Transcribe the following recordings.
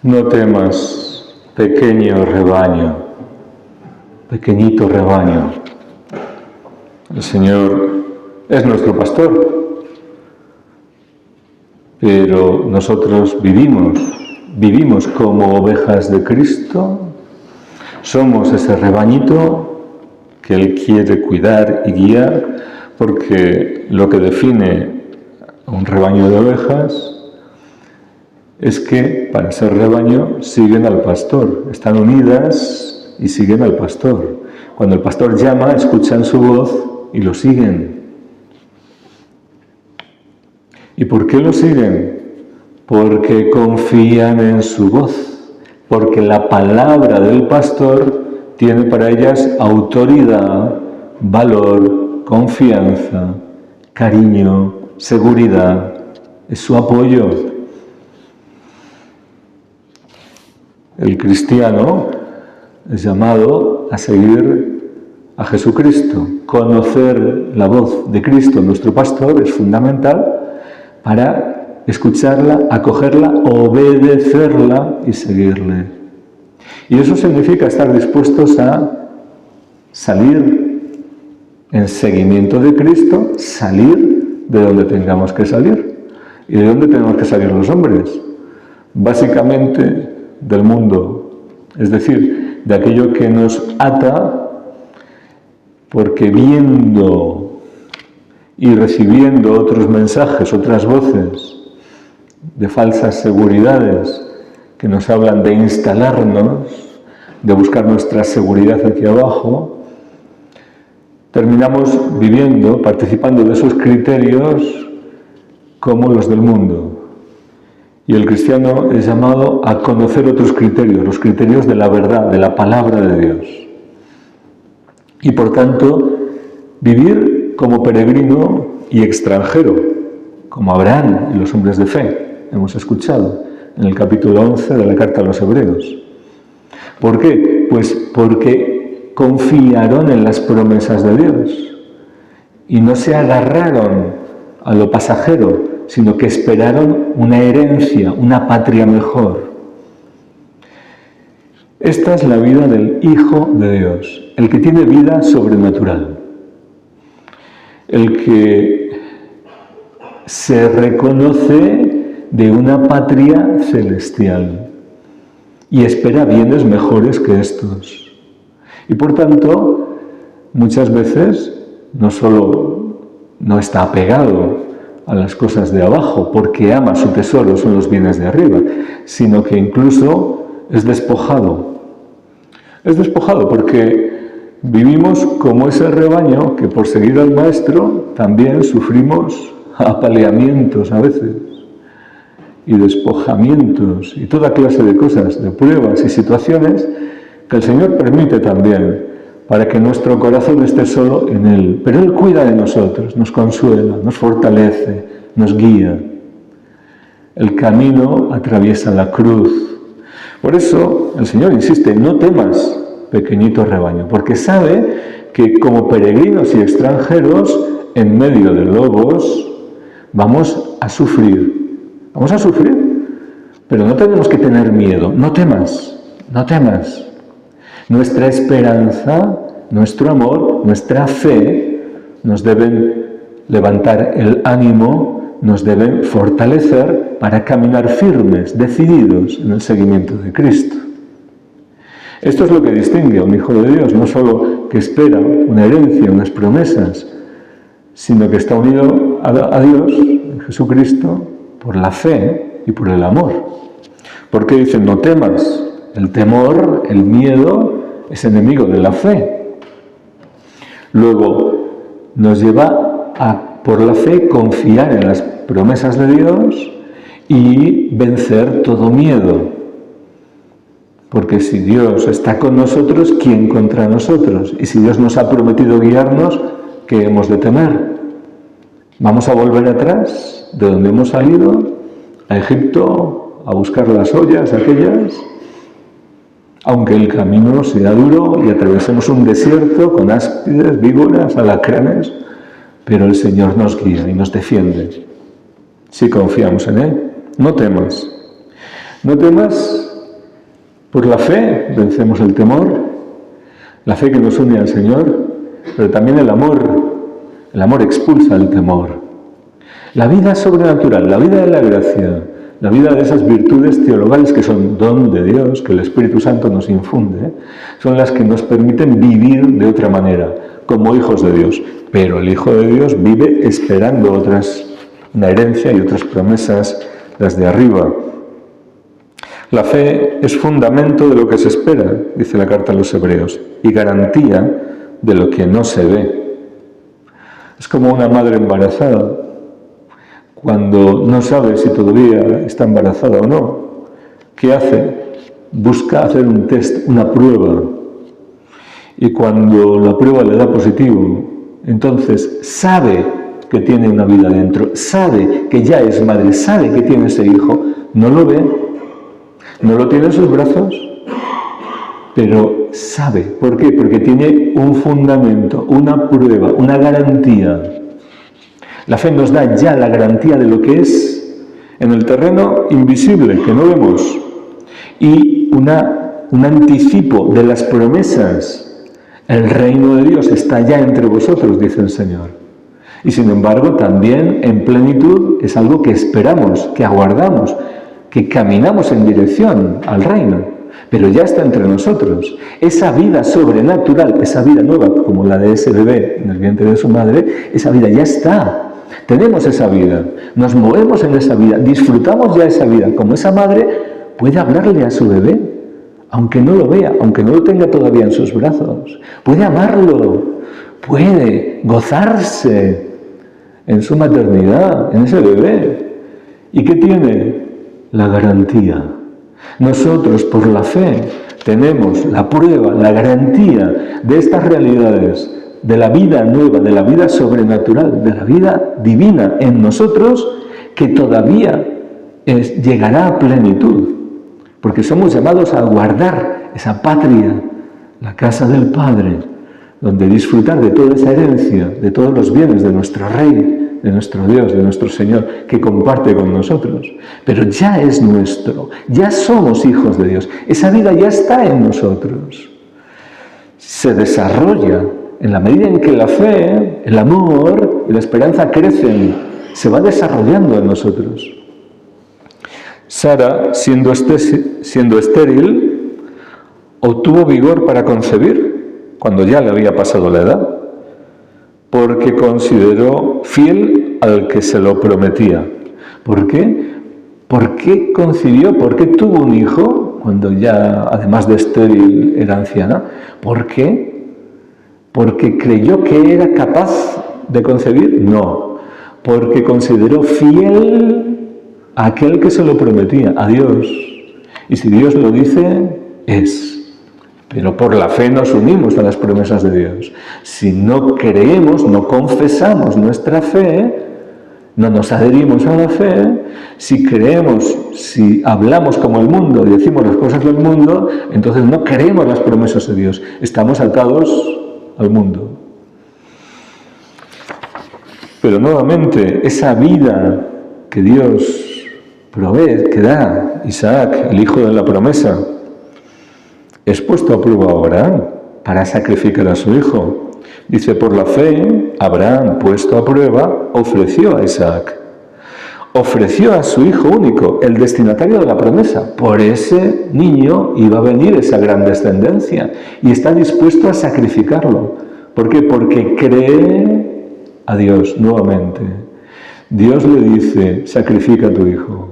No temas, pequeño rebaño, pequeñito rebaño. El Señor es nuestro pastor, pero nosotros vivimos como ovejas de Cristo. Somos ese rebañito que Él quiere cuidar y guiar, porque lo que define a un rebaño de ovejas es que para ser rebaño siguen al pastor, están unidas y siguen al pastor. Cuando el pastor llama, escuchan su voz y lo siguen. ¿Y por qué lo siguen? Porque confían en su voz, porque la palabra del pastor tiene para ellas autoridad, valor, confianza, cariño, seguridad, es su apoyo. El cristiano es llamado a seguir a Jesucristo. Conocer la voz de Cristo, nuestro pastor, es fundamental para escucharla, acogerla, obedecerla y seguirle. Y eso significa estar dispuestos a salir en seguimiento de Cristo, salir de donde tengamos que salir. ¿Y de dónde tenemos que salir los hombres? Básicamente del mundo, es decir, de aquello que nos ata, porque viendo y recibiendo otros mensajes, otras voces de falsas seguridades que nos hablan de instalarnos, de buscar nuestra seguridad aquí abajo, terminamos viviendo, participando de esos criterios como los del mundo. Y el cristiano es llamado a conocer otros criterios, los criterios de la verdad, de la palabra de Dios. Y por tanto, vivir como peregrino y extranjero, como Abraham y los hombres de fe, hemos escuchado en el capítulo 11 de la carta a los Hebreos. ¿Por qué? Pues porque confiaron en las promesas de Dios y no se agarraron a lo pasajero, sino que esperaron una herencia, una patria mejor. Esta es la vida del Hijo de Dios, el que tiene vida sobrenatural, el que se reconoce de una patria celestial y espera bienes mejores que estos. Y por tanto, muchas veces no solo no está apegado a las cosas de abajo, porque ama su tesoro, son los bienes de arriba, sino que incluso es despojado. Es despojado porque vivimos como ese rebaño que por seguir al Maestro también sufrimos apaleamientos a veces, y despojamientos, y toda clase de cosas, de pruebas y situaciones que el Señor permite también, para que nuestro corazón esté solo en Él. Pero Él cuida de nosotros, nos consuela, nos fortalece, nos guía. El camino atraviesa la cruz. Por eso el Señor insiste, no temas, pequeñito rebaño, porque sabe que como peregrinos y extranjeros, en medio de lobos, vamos a sufrir. Vamos a sufrir, pero no tenemos que tener miedo. No temas, no temas. Nuestra esperanza, nuestro amor, nuestra fe nos deben levantar el ánimo, nos deben fortalecer para caminar firmes, decididos en el seguimiento de Cristo. Esto es lo que distingue a un hijo de Dios, no solo que espera una herencia, unas promesas, sino que está unido a Dios, en Jesucristo, por la fe y por el amor. ¿Por qué dicen no temas? El temor, el miedo, es enemigo de la fe. Luego, nos lleva a, por la fe, confiar en las promesas de Dios y vencer todo miedo. Porque si Dios está con nosotros, ¿quién contra nosotros? Y si Dios nos ha prometido guiarnos, ¿qué hemos de temer? ¿Vamos a volver atrás de donde hemos salido? ¿A Egipto? ¿A buscar las ollas aquellas? Aunque el camino sea duro y atravesemos un desierto con áspides, víboras, alacranes, pero el Señor nos guía y nos defiende. Si confiamos en Él, no temas. No temas Por la fe vencemos el temor, la fe que nos une al Señor, pero también el amor expulsa el temor. La vida sobrenatural, la vida de la gracia, la vida de esas virtudes teologales que son don de Dios, que el Espíritu Santo nos infunde, son las que nos permiten vivir de otra manera, como hijos de Dios. Pero el Hijo de Dios vive esperando una herencia y otras promesas desde arriba. La fe es fundamento de lo que se espera, dice la carta a los Hebreos, y garantía de lo que no se ve. Es como una madre embarazada, cuando no sabe si todavía está embarazada o no. ¿Qué hace? Busca hacer un test, una prueba. Y cuando la prueba le da positivo, entonces sabe que tiene una vida dentro, sabe que ya es madre, sabe que tiene ese hijo, no lo ve, no lo tiene en sus brazos, pero sabe. ¿Por qué? Porque tiene un fundamento, una prueba, una garantía. La fe nos da ya la garantía de lo que es en el terreno invisible, que no vemos, y un anticipo de las promesas. El reino de Dios está ya entre vosotros, dice el Señor. Y sin embargo, también en plenitud es algo que esperamos, que aguardamos, que caminamos en dirección al reino. Pero ya está entre nosotros. Esa vida sobrenatural, esa vida nueva, como la de ese bebé en el vientre de su madre, esa vida ya está. Tenemos esa vida, nos movemos en esa vida, disfrutamos ya esa vida. Como esa madre puede hablarle a su bebé, aunque no lo vea, aunque no lo tenga todavía en sus brazos. Puede amarlo, puede gozarse en su maternidad, en ese bebé. ¿Y qué tiene? La garantía. Nosotros, por la fe, tenemos la prueba, la garantía de estas realidades, de la vida nueva, de la vida sobrenatural, de la vida divina en nosotros, que todavía llegará a plenitud, porque somos llamados a guardar esa patria, la casa del Padre, donde disfrutar de toda esa herencia, de todos los bienes de nuestro Rey, de nuestro Dios, de nuestro Señor, que comparte con nosotros. Pero ya es nuestro, ya somos hijos de Dios, esa vida ya está en nosotros. Se desarrolla en la medida en que la fe, el amor y la esperanza crecen, se va desarrollando en nosotros. Sara, siendo estéril, obtuvo vigor para concebir, cuando ya le había pasado la edad, porque consideró fiel al que se lo prometía. ¿Por qué? ¿Por qué concibió? ¿Por qué tuvo un hijo cuando ya, además de estéril, era anciana? ¿Por qué? ¿Porque creyó que era capaz de concebir? No, porque consideró fiel a aquel que se lo prometía, a Dios. Y si Dios lo dice, es. Pero por la fe nos unimos a las promesas de Dios. Si no creemos, no confesamos nuestra fe, no nos adherimos a la fe, si creemos, si hablamos como el mundo y decimos las cosas del mundo, entonces no creemos las promesas de Dios. Estamos atados al mundo. Pero nuevamente, esa vida que Dios provee, que da Isaac, el hijo de la promesa, es puesto a prueba a Abraham para sacrificar a su hijo. Dice, por la fe, Abraham, puesto a prueba, ofreció a Isaac. Ofreció a su hijo único, el destinatario de la promesa. Por ese niño iba a venir esa gran descendencia y está dispuesto a sacrificarlo. ¿Por qué? Porque cree a Dios nuevamente. Dios le dice, sacrifica a tu hijo.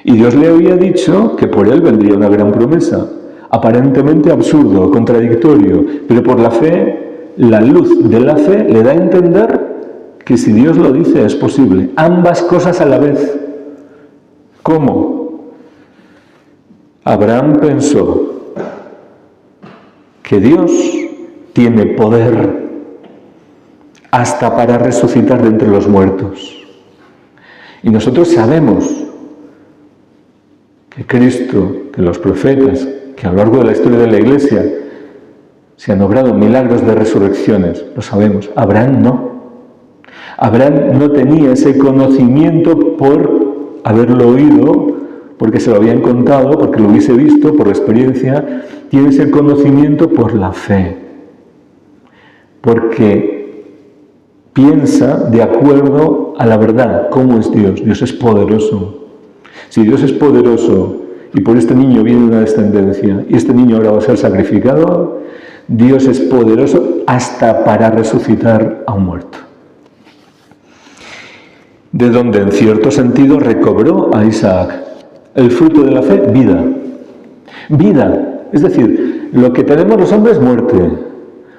Y Dios le había dicho que por él vendría una gran promesa. Aparentemente absurdo, contradictorio, pero por la fe, la luz de la fe le da a entender que si Dios lo dice es posible. Ambas cosas a la vez. ¿Cómo? Abraham pensó que Dios tiene poder hasta para resucitar de entre los muertos. Y nosotros sabemos que Cristo, que los profetas, que a lo largo de la historia de la Iglesia se han obrado milagros de resurrecciones, lo sabemos. Abraham no. Abraham no tenía ese conocimiento por haberlo oído, porque se lo habían contado, porque lo hubiese visto por la experiencia. Tienes el conocimiento por la fe, porque piensa de acuerdo a la verdad, cómo es Dios. Dios es poderoso. Si Dios es poderoso y por este niño viene una descendencia y este niño ahora va a ser sacrificado, Dios es poderoso hasta para resucitar a un muerto. De donde en cierto sentido recobró a Isaac el fruto de la fe, vida. Vida, es decir, lo que tenemos los hombres, muerte.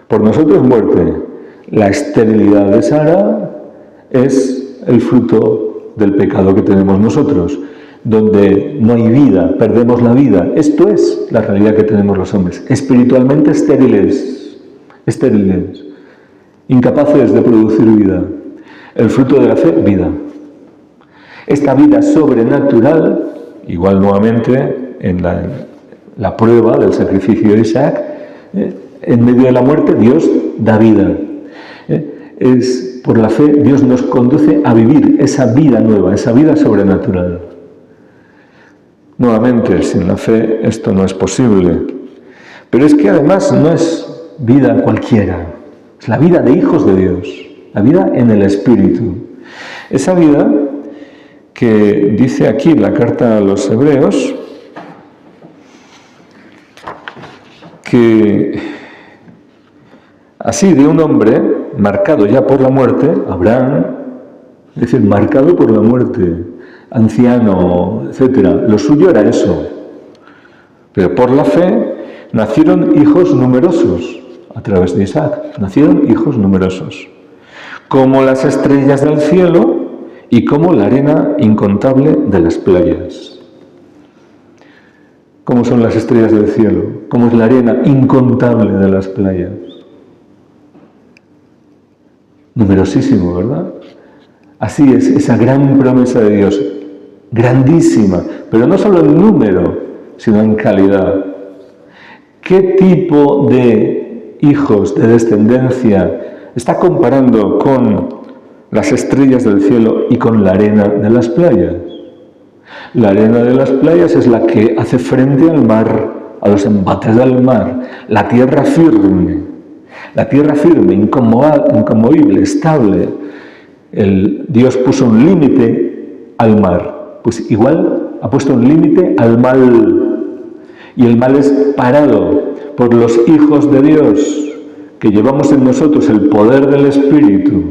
Por nosotros, muerte. La esterilidad de Sara es el fruto del pecado que tenemos nosotros. Donde no hay vida, perdemos la vida. Esto es la realidad que tenemos los hombres. Espiritualmente estériles, incapaces de producir vida. El fruto de la fe, vida. Esta vida sobrenatural, igual nuevamente en la prueba del sacrificio de Isaac, en medio de la muerte Dios da vida. Es por la fe Dios nos conduce a vivir esa vida nueva, esa vida sobrenatural. Nuevamente, sin la fe esto no es posible. Pero es que además no es vida cualquiera, es la vida de hijos de Dios, la vida en el Espíritu. Esa vida que dice aquí la carta a los Hebreos, que así de un hombre marcado ya por la muerte, Abraham, es decir, marcado por la muerte, anciano, etc. Lo suyo era eso. Pero por la fe nacieron hijos numerosos a través de Isaac. Nacieron hijos numerosos. Como las estrellas del cielo y como la arena incontable de las playas. ¿Cómo son las estrellas del cielo? ¿Cómo es la arena incontable de las playas? Numerosísimo, ¿verdad? Así es, esa gran promesa de Dios, grandísima, pero no solo en número, sino en calidad. ¿Qué tipo de hijos, de descendencia, está comparando con las estrellas del cielo y con la arena de las playas? La arena de las playas es la que hace frente al mar, a los embates del mar, la tierra firme, inconmovible, estable. Dios puso un límite al mar, pues igual ha puesto un límite al mal, y el mal es parado por los hijos de Dios, que llevamos en nosotros el poder del Espíritu,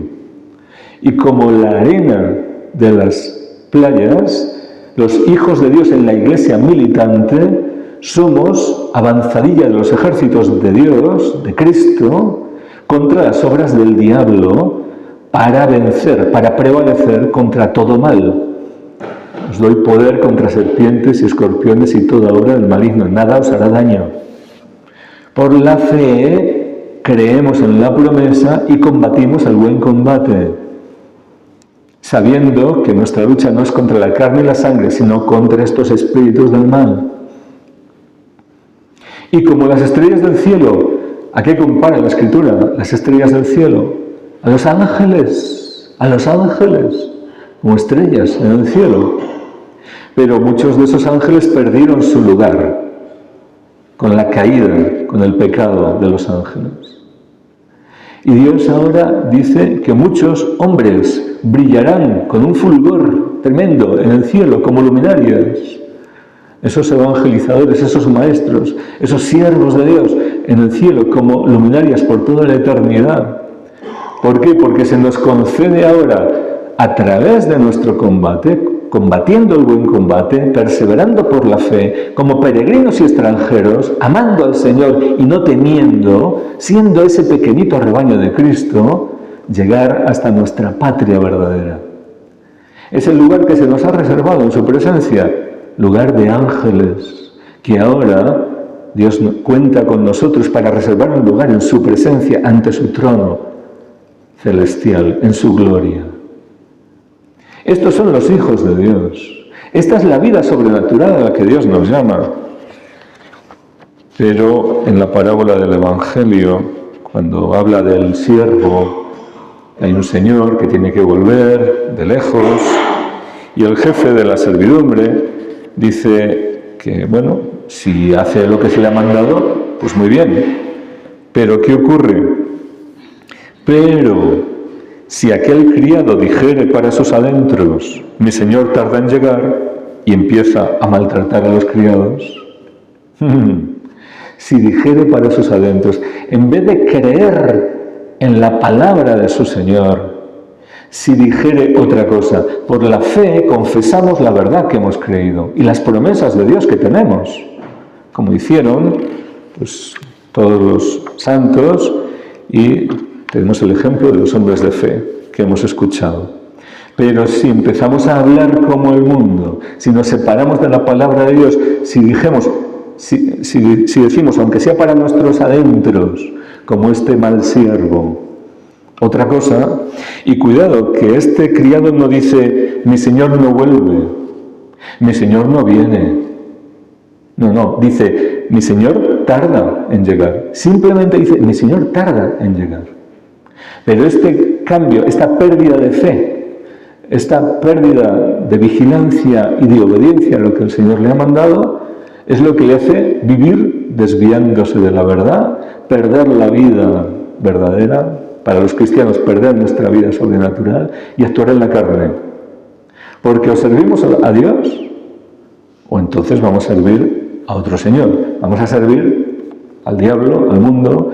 y como la arena de las playas, los hijos de Dios en la iglesia militante somos avanzadilla de los ejércitos de Dios, de Cristo, contra las obras del diablo, para vencer, para prevalecer contra todo mal. Os doy poder contra serpientes y escorpiones y toda obra del maligno, nada os hará daño. Por la fe creemos en la promesa y combatimos el buen combate, sabiendo que nuestra lucha no es contra la carne y la sangre, sino contra estos espíritus del mal. Y como las estrellas del cielo, ¿a qué compara la Escritura las estrellas del cielo? A los ángeles, como estrellas en el cielo. Pero muchos de esos ángeles perdieron su lugar con la caída, con el pecado de los ángeles. Y Dios ahora dice que muchos hombres brillarán con un fulgor tremendo en el cielo como luminarias. Esos evangelizadores, esos maestros, esos siervos de Dios en el cielo como luminarias por toda la eternidad. ¿Por qué? Porque se nos concede ahora, a través de nuestro combate, combatiendo el buen combate, perseverando por la fe, como peregrinos y extranjeros, amando al Señor y no temiendo, siendo ese pequeñito rebaño de Cristo, llegar hasta nuestra patria verdadera. Es el lugar que se nos ha reservado en su presencia, lugar de ángeles, que ahora Dios cuenta con nosotros para reservar un lugar en su presencia ante su trono celestial, en su gloria. Estos son los hijos de Dios. Esta es la vida sobrenatural a la que Dios nos llama. Pero en la parábola del Evangelio, cuando habla del siervo, hay un señor que tiene que volver de lejos, y el jefe de la servidumbre dice que, bueno, si hace lo que se le ha mandado, pues muy bien. Pero ¿qué ocurre? Pero si aquel criado dijere para sus adentros, mi señor tarda en llegar, y empieza a maltratar a los criados, si dijere para sus adentros, en vez de creer en la palabra de su Señor, si dijere otra cosa, por la fe confesamos la verdad que hemos creído y las promesas de Dios que tenemos, como hicieron pues, todos los santos, y tenemos el ejemplo de los hombres de fe que hemos escuchado. Pero si empezamos a hablar como el mundo, si nos separamos de la palabra de Dios, si decimos, aunque sea para nuestros adentros, como este mal siervo, otra cosa, y cuidado, que este criado no dice, mi señor no vuelve, mi señor no viene. No, dice, mi señor tarda en llegar. Simplemente dice, mi señor tarda en llegar. Pero este cambio, esta pérdida de fe, esta pérdida de vigilancia y de obediencia a lo que el Señor le ha mandado, es lo que le hace vivir desviándose de la verdad, perder la vida verdadera, para los cristianos perder nuestra vida sobrenatural y actuar en la carne. Porque o servimos a Dios, o entonces vamos a servir a otro Señor. Vamos a servir al diablo, al mundo,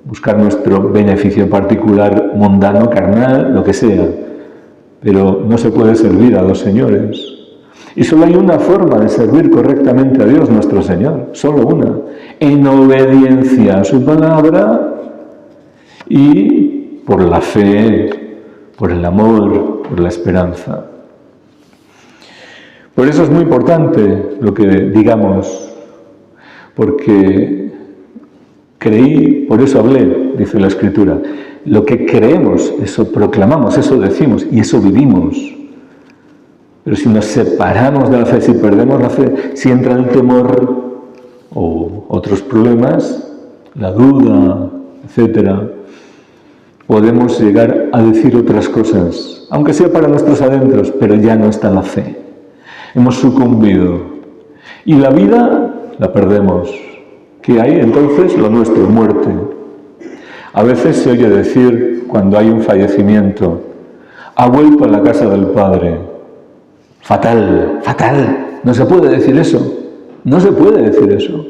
buscar nuestro beneficio particular, mundano, carnal, lo que sea. Pero no se puede servir a dos señores. Y solo hay una forma de servir correctamente a Dios, nuestro Señor, solo una, en obediencia a su palabra y por la fe, por el amor, por la esperanza. Por eso es muy importante lo que digamos, porque creí, por eso hablé, dice la Escritura. Lo que creemos, eso proclamamos, eso decimos y eso vivimos. Pero si nos separamos de la fe, si perdemos la fe, si entra el temor o otros problemas, la duda, etc., podemos llegar a decir otras cosas, aunque sea para nuestros adentros, pero ya no está la fe. Hemos sucumbido. Y la vida la perdemos. ¿Qué hay entonces? Lo nuestro, muerte. A veces se oye decir, cuando hay un fallecimiento, ha vuelto a la casa del Padre. Fatal, fatal. No se puede decir eso. No se puede decir eso.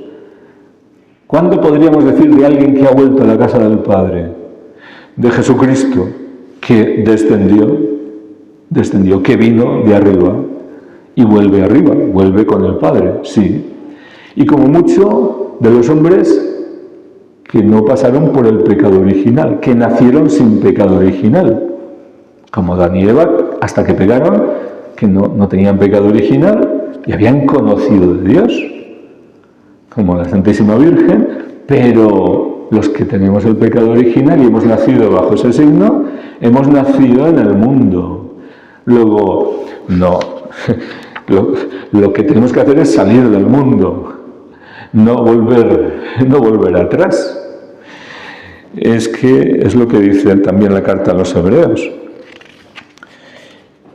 ¿Cuándo podríamos decir de alguien que ha vuelto a la casa del Padre? De Jesucristo, que descendió, que vino de arriba y vuelve arriba, vuelve con el Padre, sí. Y como mucho de los hombres que no pasaron por el pecado original, que nacieron sin pecado original, como Adán y Eva, hasta que pecaron, que no tenían pecado original y habían conocido de Dios, como la Santísima Virgen, pero los que tenemos el pecado original y hemos nacido bajo ese signo, hemos nacido en el mundo. Luego, no, lo que tenemos que hacer es salir del mundo, no volver atrás. Es lo que dice también la carta a los Hebreos,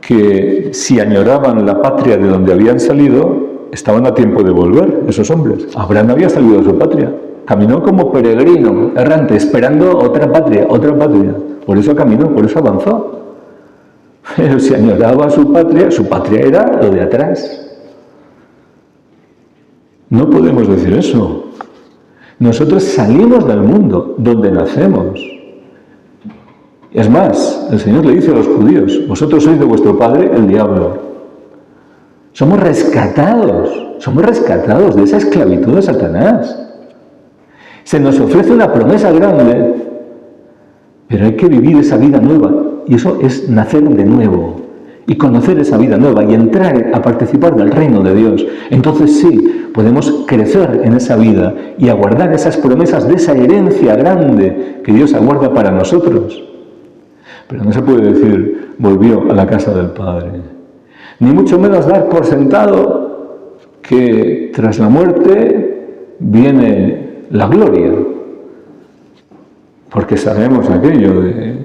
que si añoraban la patria de donde habían salido, estaban a tiempo de volver, esos hombres. Abraham había salido de su patria, caminó como peregrino, errante, esperando otra patria. Por eso caminó, por eso avanzó. Pero si añoraba su patria era lo de atrás. No podemos decir eso. Nosotros salimos del mundo donde nacemos. Es más, el Señor le dice a los judíos, vosotros sois de vuestro padre el diablo. Somos rescatados de esa esclavitud de Satanás. Se nos ofrece una promesa grande, pero hay que vivir esa vida nueva. Y eso es nacer de nuevo y conocer esa vida nueva y entrar a participar del reino de Dios. Entonces sí, podemos crecer en esa vida y aguardar esas promesas de esa herencia grande que Dios aguarda para nosotros. Pero no se puede decir, volvió a la casa del Padre. Ni mucho menos dar por sentado que tras la muerte viene la gloria. Porque sabemos aquello de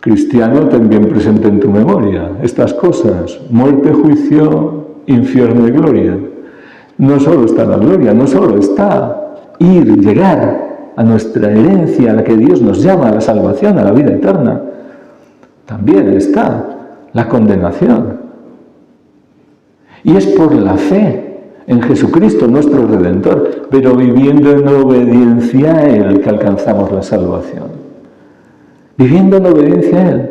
cristiano, ten bien presente en tu memoria estas cosas: muerte, juicio, infierno y gloria. No solo está la gloria, no solo está llegar a nuestra herencia, a la que Dios nos llama, a la salvación, a la vida eterna. También está la condenación. Y es por la fe en Jesucristo, nuestro Redentor, pero viviendo en obediencia a Él que alcanzamos la salvación. Viviendo en obediencia a Él.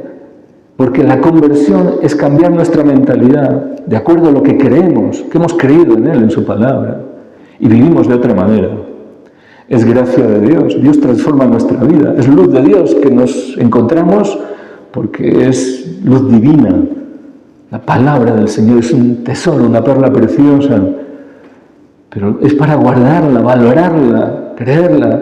Porque la conversión es cambiar nuestra mentalidad de acuerdo a lo que creemos, que hemos creído en Él, en su palabra, y vivimos de otra manera. Es gracia de Dios, Dios transforma nuestra vida, es luz de Dios que nos encontramos porque es luz divina. La palabra del Señor es un tesoro, una perla preciosa, pero es para guardarla, valorarla, creerla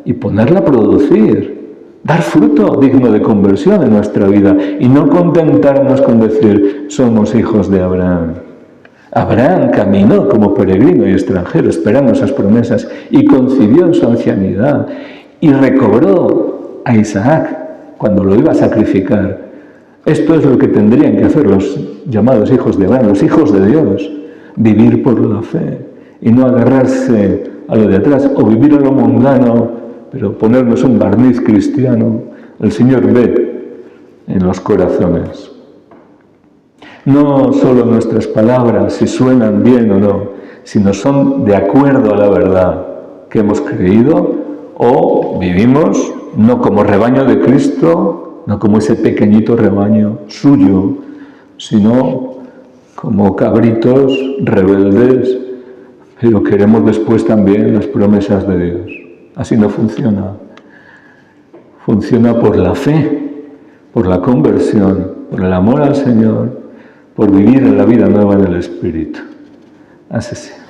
y ponerla a producir. Dar fruto digno de conversión en nuestra vida y no contentarnos con decir somos hijos de Abraham. Abraham caminó como peregrino y extranjero esperando esas promesas y concibió en su ancianidad y recobró a Isaac cuando lo iba a sacrificar. Esto es lo que tendrían que hacer los llamados hijos de Abraham, los hijos de Dios, vivir por la fe y no agarrarse a lo de atrás o vivir a lo mundano, pero ponernos un barniz cristiano. El Señor ve en los corazones. No solo nuestras palabras, si suenan bien o no, sino son de acuerdo a la verdad que hemos creído o vivimos no como rebaño de Cristo, no como ese pequeñito rebaño suyo, sino como cabritos rebeldes, pero queremos después también las promesas de Dios. Así no funciona. Funciona por la fe, por la conversión, por el amor al Señor, por vivir en la vida nueva en el Espíritu. Así sea.